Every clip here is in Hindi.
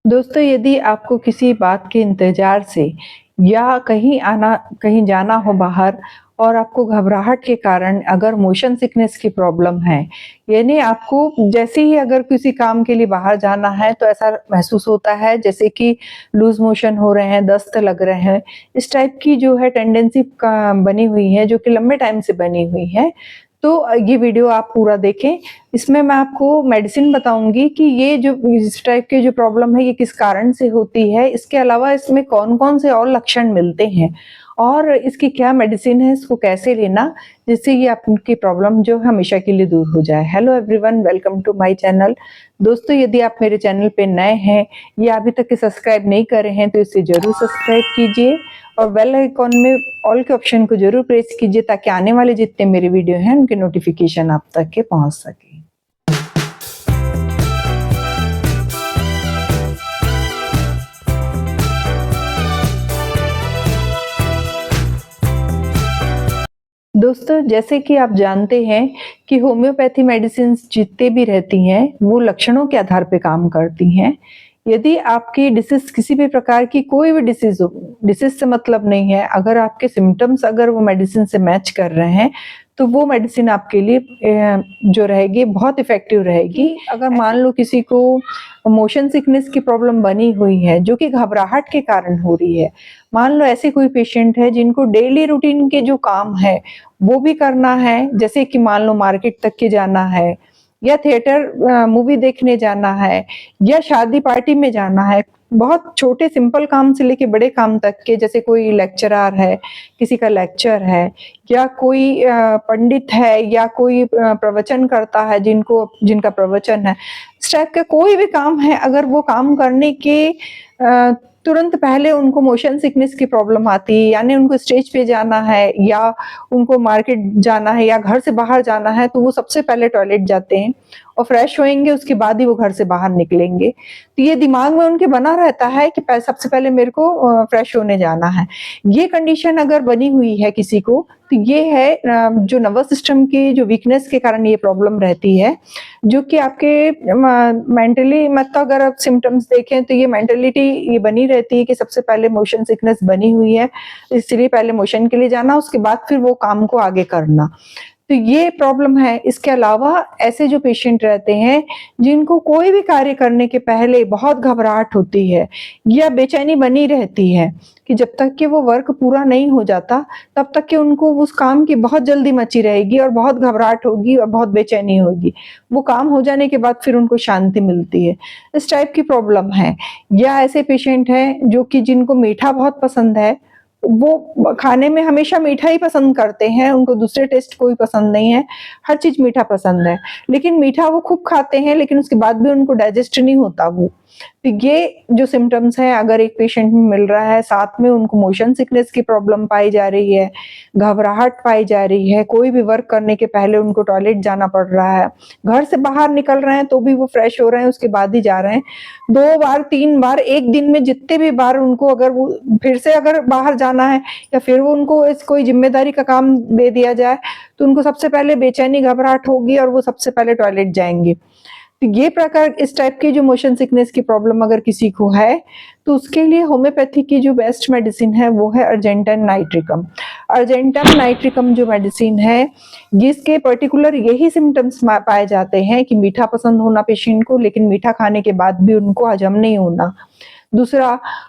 दोस्तों, यदि आपको किसी बात के इंतज़ार से या कहीं जाना हो बाहर और आपको घबराहट के कारण अगर मोशन सिकनेस की प्रॉब्लम है, यानी आपको जैसे ही अगर किसी काम के लिए बाहर जाना है तो ऐसा महसूस होता है जैसे कि लूज़ मोशन हो रहे हैं, दस्त लग रहे हैं, इस टाइप की जो है टेंडेंसी का बनी हुई है, जो कि लंबे टाइम से बनी हुई है। तो ये वीडियो आप पूरा देखें। इसमें मैं आपको मेडिसिन बताऊँगी कि ये जो इस टाइप की जो प्रॉब्लम है ये किस कारण से होती है, इसके अलावा इसमें कौन-कौन से और लक्षण मिलते हैं और इसकी क्या मेडिसिन है, इसको कैसे लेना जिससे ये आपकी प्रॉब्लम जो है हमेशा के लिए दूर हो जाए। Hello everyone, welcome to my channel. दोस्तों, यदि आप मेरे चैनल पे नए हैं या अभी तक के सब्सक्राइब नहीं करे हैं तो इसे ज़रूर सब्सक्राइब कीजिए और बेल आइकॉन में ऑल के ऑप्शन को ज़रूर प्रेस कीजिए ताकि आने वाले जितने मेरे वीडियो हैं उनके नोटिफिकेशन आप तक के पहुँच सके। दोस्तों, जैसे कि आप जानते हैं कि होम्योपैथी मेडिसिन्स जितने भी रहती हैं, वो लक्षणों के आधार पे काम करती हैं। यदि आपकी डिसीज़ किसी भी प्रकार की कोई भी डिसीज़ हो, डिसीज़ से मतलब नहीं है, अगर आपके सिम्पटम्स अगर वो मेडिसिन से मैच कर रहे हैं, तो वो मेडिसिन आपके लिए जो रहेगी बहुत इफ़ेक्टिव रहेगी। अगर मान लो किसी को मोशन सिकनेस की प्रॉब्लम बनी हुई है, जो कि घबराहट के कारण हो रही है, मान लो ऐसे कोई पेशेंट है जिनको डेली रूटीन के जो काम है वो भी करना है, जैसे कि मान लो मार्केट तक के जाना है या थिएटर मूवी देखने जाना है या शादी पार्टी में जाना है। बहुत छोटे सिंपल काम से लेके बड़े काम तक के, जैसे कोई लेक्चरर है, किसी का लेक्चर है या कोई पंडित है या कोई प्रवचन करता है जिनका प्रवचन है। इस टाइप का कोई भी काम है, अगर वो काम करने के तुरंत पहले उनको मोशन सिकनेस की प्रॉब्लम आती है, यानी उनको स्टेज पे जाना है या उनको मार्केट जाना है या घर से बाहर जाना है, तो वो सबसे पहले टॉयलेट जाते हैं और फ्रेश होएँगे, उसके बाद ही वो घर से बाहर निकलेंगे। तो ये दिमाग में उनके बना रहता है कि सबसे पहले मेरे को फ्रेश होने जाना है। ये कंडीशन अगर बनी हुई है किसी को, तो ये है जो नर्वस सिस्टम की जो वीकनेस के कारण ये प्रॉब्लम रहती है, जो कि आपके मेंटली मतलब अगर आप सिम्पटम्स देखें तो ये मेंटालिटी ये बनी रहती है कि सबसे पहले मोशन सिकनेस बनी हुई है, इसलिए पहले मोशन के लिए जाना, उसके बाद फिर वो काम को आगे करना। तो ये प्रॉब्लम है। इसके अलावा ऐसे जो पेशेंट रहते हैं, जिनको कोई भी कार्य करने के पहले बहुत घबराहट होती है या बेचैनी बनी रहती है कि जब तक कि वो वर्क पूरा नहीं हो जाता, तब तक कि उनको उस काम की बहुत जल्दी मची रहेगी और बहुत घबराहट होगी और बहुत बेचैनी होगी। वो काम हो जाने के बाद फिर उनको शांति मिलती है। इस टाइप की प्रॉब्लम है। या ऐसे पेशेंट हैं जो कि जिनको मीठा बहुत पसंद है, वो खाने में हमेशा मीठा ही पसंद करते हैं, उनको दूसरे टेस्ट कोई पसंद नहीं है, हर चीज़ मीठा पसंद है। लेकिन मीठा वो खूब खाते हैं, लेकिन उसके बाद भी उनको डाइजेस्ट नहीं होता वो। तो ये जो सिम्पटम्स हैं अगर एक पेशेंट में मिल रहा है, साथ में उनको मोशन सिकनेस की प्रॉब्लम पाई जा रही है, घबराहट पाई जा रही है, कोई भी वर्क करने के पहले उनको टॉयलेट जाना पड़ रहा है, घर से बाहर निकल रहे हैं तो भी वो फ्रेश हो रहे हैं, उसके बाद ही जा रहे हैं। 2 बार, 3 बार, 1 दिन में जितने भी बार उनको अगर वो फिर से अगर बाहर जाना है या फिर वो उनको कोई ज़िम्मेदारी का काम दे दिया जाए, तो उनको सबसे पहले बेचैनी, घबराहट होगी और वो सबसे पहले टॉयलेट जाएँगे। तो ये प्रकार इस टाइप की जो मोशन सिकनेस की प्रॉब्लम अगर किसी को है, तो उसके लिए होम्योपैथी की जो बेस्ट मेडिसिन है वो है अर्जेंटम नाइट्रिकम। अर्जेंटम नाइट्रिकम जो मेडिसिन है, जिसके पर्टिकुलर यही सिम्पटम्स पाए जाते हैं कि मीठा पसंद होना पेशेंट को, लेकिन मीठा खाने के बाद भी उनको हजम नहीं होना। दूसरा,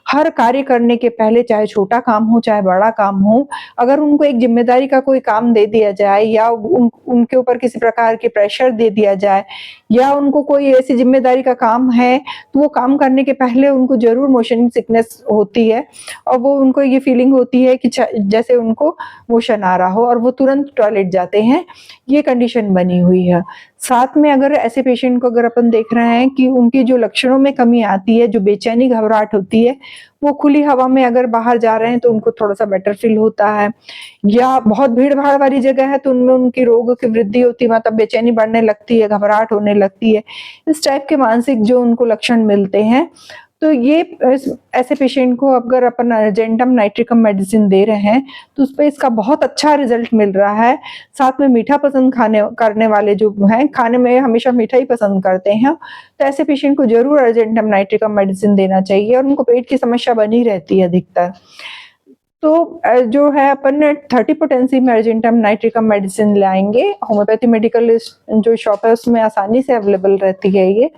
हर कार्य करने के पहले चाहे छोटा काम हो, चाहे बड़ा काम हो, अगर उनको एक ज़िम्मेदारी का कोई काम दे दिया जाए या उनके ऊपर किसी प्रकार के प्रेशर दे दिया जाए या उनको कोई ऐसी ज़िम्मेदारी का काम है, तो वो काम करने के पहले उनको ज़रूर मोशन सिकनेस होती है और वो उनको ये फीलिंग होती है कि जैसे उनको मोशन आ रहा हो और वो तुरंत टॉयलेट जाते हैं, ये कंडीशन बनी हुई है। साथ में अगर ऐसे पेशेंट को अगर अपन देख रहे हैं कि उनके जो लक्षणों में कमी आती है, जो बेचैनी, घबराहट होती है, वो खुली हवा में अगर बाहर जा रहे हैं तो उनको थोड़ा-सा बेटर फ़ील होता है या बहुत भीड़-भाड़ वाली जगह है तो उनमें उनकी रोग की वृद्धि होती है, मतलब बेचैनी बढ़ने लगती है, घबराहट होने लगती है। इस टाइप के मानसिक जो उनको लक्षण मिलते हैं, तो ये ऐसे पेशेंट को अगर अपन अर्जेंटम नाइट्रिकम मेडिसिन दे रहे हैं तो उस पे इसका बहुत अच्छा रिजल्ट मिल रहा है। साथ में मीठा पसंद करने वाले जो हैं, खाने में हमेशा मीठा ही पसंद करते हैं, तो ऐसे पेशेंट को जरूर अर्जेंटम नाइट्रिकम मेडिसिन देना चाहिए, और उनको पेट की समस्या बनी रहती है अधिकतर। तो जो है अपन 30 पोटेंसी में अर्जेंटम नाइट्रिकम मेडिसिन लाएंगे। होम्योपैथी मेडिकल जो शॉप है उसमें आसानी से अवेलेबल रहती है ये,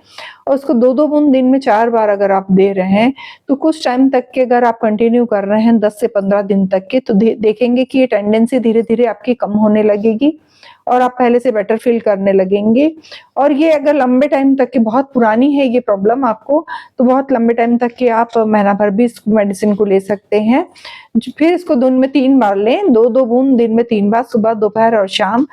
और उसको 2-2 बूंद दिन में 4 बार अगर आप दे रहे हैं तो कुछ टाइम तक के अगर आप कंटिन्यू कर रहे हैं 10 से 15 दिन तक के, तो देखेंगे कि ये टेंडेंसी धीरे धीरे आपकी कम होने लगेगी और आप पहले से बेटर फील करने लगेंगे। और ये अगर लंबे टाइम तक की बहुत पुरानी है ये प्रॉब्लम आपको, तो बहुत लंबे टाइम तक के आप महीना भर भी इस मेडिसिन को ले सकते हैं। फिर इसको दिन में 3 बार लें, 2-2 बूंद दिन में 3 बार, सुबह, दोपहर और शाम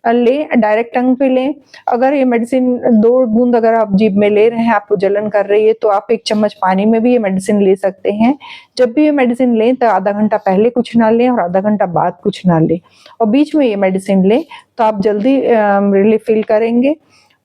लें, डायरेक्ट टंग पे लें। अगर ये मेडिसिन 2 बूंद अगर आप जीभ में ले रहे हैं, आपको जलन कर रही है, तो आप 1 चम्मच पानी में भी ये मेडिसिन ले सकते हैं। जब भी ये मेडिसिन लें तो आधा घंटा पहले कुछ ना लें और आधा घंटा बाद कुछ ना लें, और बीच में ये मेडिसिन लें तो आप जल्दी रिलीफ फील करेंगे।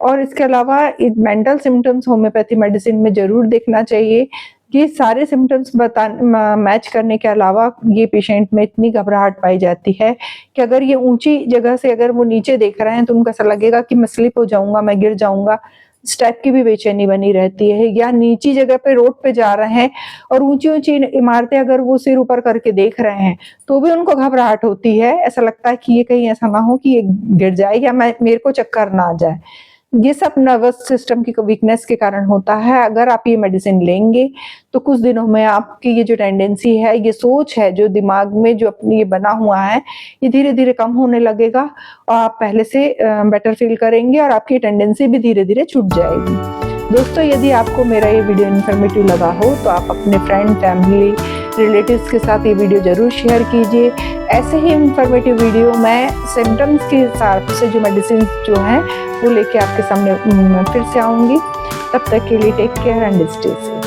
और इसके अलावा मेंटल सिम्टम्स होम्योपैथी मेडिसिन में जरूर देखना चाहिए। ये सारे सिम्टम्स मैच करने के अलावा ये पेशेंट में इतनी घबराहट पाई जाती है कि अगर ये ऊंची जगह से अगर वो नीचे देख रहे हैं तो उनको ऐसा लगेगा कि मैं स्लिप हो जाऊंगा, मैं गिर जाऊंगा, इस टाइप की भी बेचैनी बनी रहती है। या नीची जगह पे रोड पे जा रहे हैं और ऊंची ऊंची इमारतें अगर वो सिर ऊपर करके देख रहे हैं तो भी उनको घबराहट होती है। ऐसा लगता है कि ये कहीं ऐसा ना हो कि ये गिर जाए या मेरे को चक्कर ना आ जाए। ये सब नर्वस सिस्टम की वीकनेस के कारण होता है। अगर आप ये मेडिसिन लेंगे तो कुछ दिनों में आपकी ये जो टेंडेंसी है, ये सोच है जो दिमाग में जो अपनी ये बना हुआ है, ये धीरे धीरे कम होने लगेगा और आप पहले से बेटर फील करेंगे और आपकी टेंडेंसी भी धीरे धीरे छूट जाएगी। दोस्तों, यदि आपको मेरा ये वीडियो इन्फॉर्मेटिव लगा हो तो आप अपने फ्रेंड, फैमिली, रिलेटिव्स के साथ ये वीडियो जरूर शेयर कीजिए। ऐसे ही इन्फॉर्मेटिव वीडियो मैं सिम्टम्स के हिसाब से जो मेडिसिन जो हैं वो लेके आपके सामने फिर से आऊंगी। तब तक के लिए take care and stay safe.